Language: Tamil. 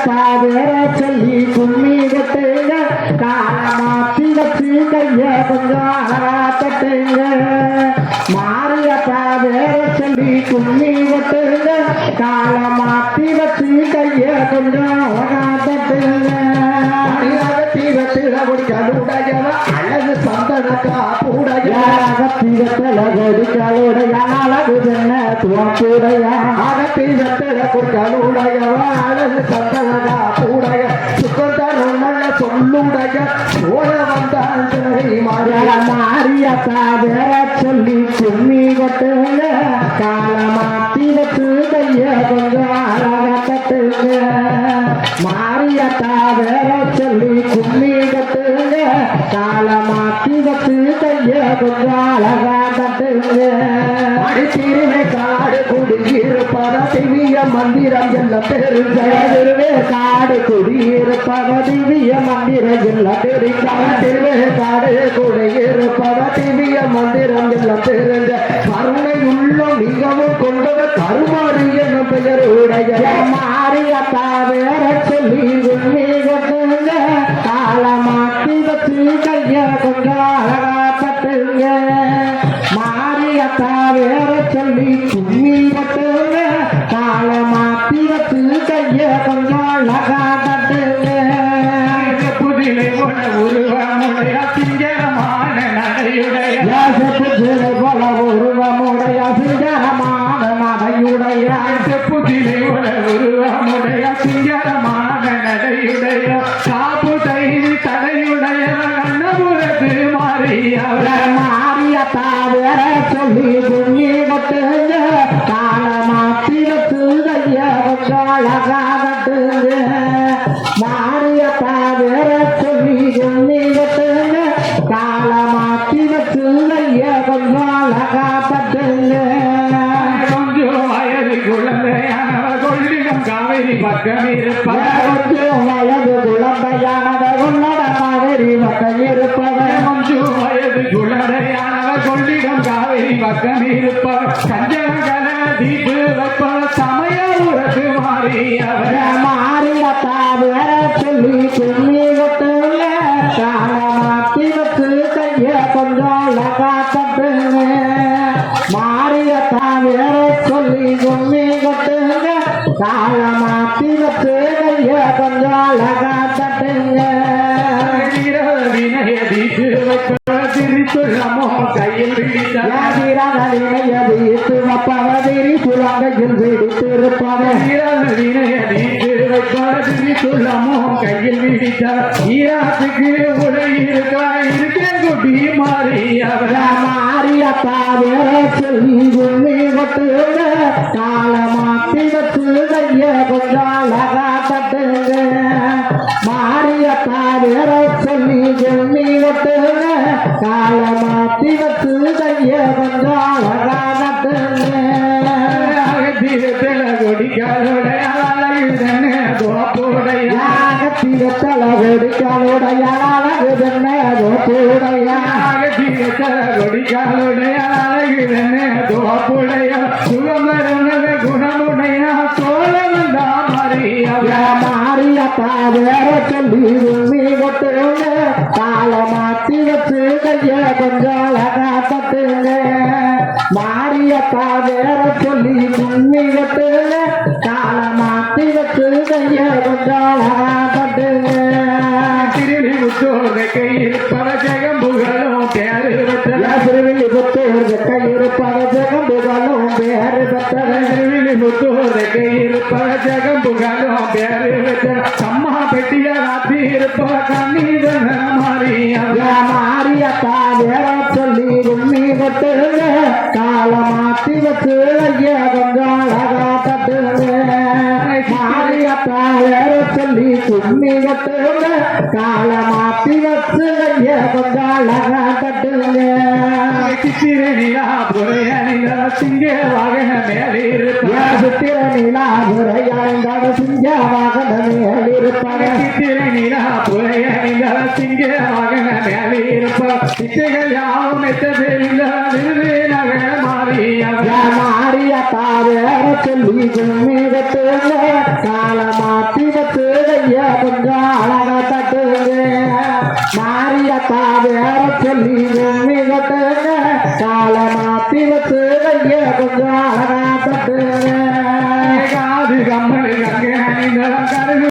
பேர சொல்லி கும்மி கட்டுங்க காலமாத்தி வச்சு கைய கொஞ்சம் அழகா தட்டுங்க மாரியப்பா பேர சொல்லி கும்மி கட்டுங்க காலமாத்தி வச்சு கைய கொஞ்சம் அழகா தட்டுங்க தீரத்தில கொடிகளுடையவ அழகு சந்தனக்கா பூடைய தீரத்தில கொடிகளுடைய அழகு என்ன துவப்புடைய தீரத்தில கொடிகளுடையவ அழகு சந்தனக்கா பூடைய சுகந்தன சொல்லுடைய சோழ வந்தாய் மாரியப்பா வேற சொல்லி கும்மி கட்டுங்க காலமாத்தி வச்சு கைய கொஞ்சம் அழகா கட்டுங்க மாரியப்பா வேற சொல்லி கும்மி கட்டுங்க காலமாத்தி வச்சு கைய கொஞ்சம் அழகா கட்டுங்க அடித்தீருவே காடு குடியிருப்பத திவ்ய மந்திரம் எல்லாம் தெரிஞ்சே காடு குடியிருப்பத திவ்ய மந்திரம் எல்லாம் தெரிஞ்சே காடு குடியிருப்பத திவ்ய மந்திரம் எல்லாம் தெரிஞ்ச கருணை உள்ள மிகவும் கொண்டத கருமாறி என பெயர் உடைய மாரியப்பா வேற சொல்லி கும்மி கட்டுங்க காலமாத்தி வச்சு கைய கொஞ்சம் அழகா கட்டுங்க மாரியப்பா வேற சொல்லி கும்மி கட்டுங்க காலமாத்தி வச்சு கைய கொஞ்சம் அழகா கட்டுங்க புதிலை போல உருவமுடைய சிங்கரமான நடையுடைய புதிலை போல உருவமுடைய சிங்கரமான நடையுடைய புதிலை போல உருவமுடைய சிங்கரமான நடையுடைய காப்பு தடையுடைய கண்ணபுரத்து மாரியப்பா வேற சொல்லி கும்மி கட்டுங்க காலமாத்தி வச்சு கைய கொஞ்சம் அழகா கட்டுங்க மாரியப்பா வேற சொல்லி கும்மி கட்டுங்க காலமாத்தி வச்சு கைய கொஞ்சம் அழகா கட்டுங்க கொஞ்சம் வயது குழந்தையானவ கொள்ளிடம் காவேரி பக்கம் இருப்பவ கொஞ்சம் வயது குழந்தையானவ உன்னட காவேரி பக்கம் இருப்பவ கொஞ்சம் வயது குழந்தையானவ கொள்ளிடம் காவேரி பக்கம் இருப்பவ சஞ்சகல தீபு வைப்பவ சமய உரத்து மாரியப்பா வேற சொல்லி கும்மி கட்டுங்க காலமாத்தி வச்சு கைய கொஞ்சம் அழகா கட்டுங்க மாரியப்பா வேற சொல்லி கும்மி கட்டுங்க காலமாத்தி வச்சு கைய கொஞ்சம் அழகா கட்டுங்க வினய தீட்டு வைப்பவ திரித்துள்ளமோ கையில் பிடித்து வைப்பவ திரித்துள்ளங்கையில் பிடித்திருப்பவ வினய தீட்டு வைப்பவ திரித்துள்ளமோ கையில் பிடித்த ஈராத்துக்கு உடை இருக்கிறேன் குட்டி மாரியப்பா வேற சொல்லி கும்மி கட்டுங்க காலமாத்தி வச்சு கைய கொஞ்சம் அழகா கட்டுங்க மாரியப்பா வேற சொல்லி கும்மி கட்டுங்க காலமாத்தி வச்சு கைய கொஞ்சம் அழகா கட்டுங்க தீரத்தில கொடிகளுடைய அழகுதன கோப்புடைய தீரத்தல கொடிகளுடைய அழகுதன கோப்புடைய தீரத்தல கொடிகளுடைய அழகுதன கோப்புடைய சுகமருணத குணமுடைய சோழவந்தா மாரியப்பா வேற சொல்லி கும்மி கட்டுங்க காலமாத்தி வச்சு கைய கொஞ்சம் அழகா கட்டுங்க மாரியப்பா வேற சொல்லி கும்மி கட்டுங்க காலமாத்தி வச்சு கைய கொஞ்சம் அழகா கட்டுங்க திருவிழிபுத்தூர் கையிருப்பவ ஜெகம்புகளும் பேரு திருவிழிபுத்தூர் கையிருப்பவ ஜெகம்புகளும் பேரு திருவிழிபுத்தூர் கையிருப்பவ ஜெகம்புகளும் பேரு அம்மா பெட்டிய ராத்தி இருப்பவ கண்ணீதன மாரியப்பா வேற சொல்லி கும்மி கட்டுங்க காலமாத்தி வச்சு ஐய கொஞ்சம் அழகா கட்டுங்க மாரியப்பா வேற சொல்லி கும்மி கட்டுங்க காலமாத்தி வச்சு ஐய கொஞ்சம் அழகா கட்டுங்க சித்திர நிலாபுரை அணிந்த சிங்க வாகன மேலே இருப்பார் சித்திர நிலாபுரை அணிந்த சிங்க வாகன மேலே இருப்பார் சித்திர நிலாபுரை அணிந்த சிங்க வாகன மேலே இருப்பார் சித்தைகள் யாவும் எத்தது நகர மாரியப்பா வேற சொல்லி கும்மி கட்டுங்க காலமாத்தி வச்சு மாரியத்தா வேற சொல்லி உண்மை கட்டுங்க கால மாத்தி வச்சு வைய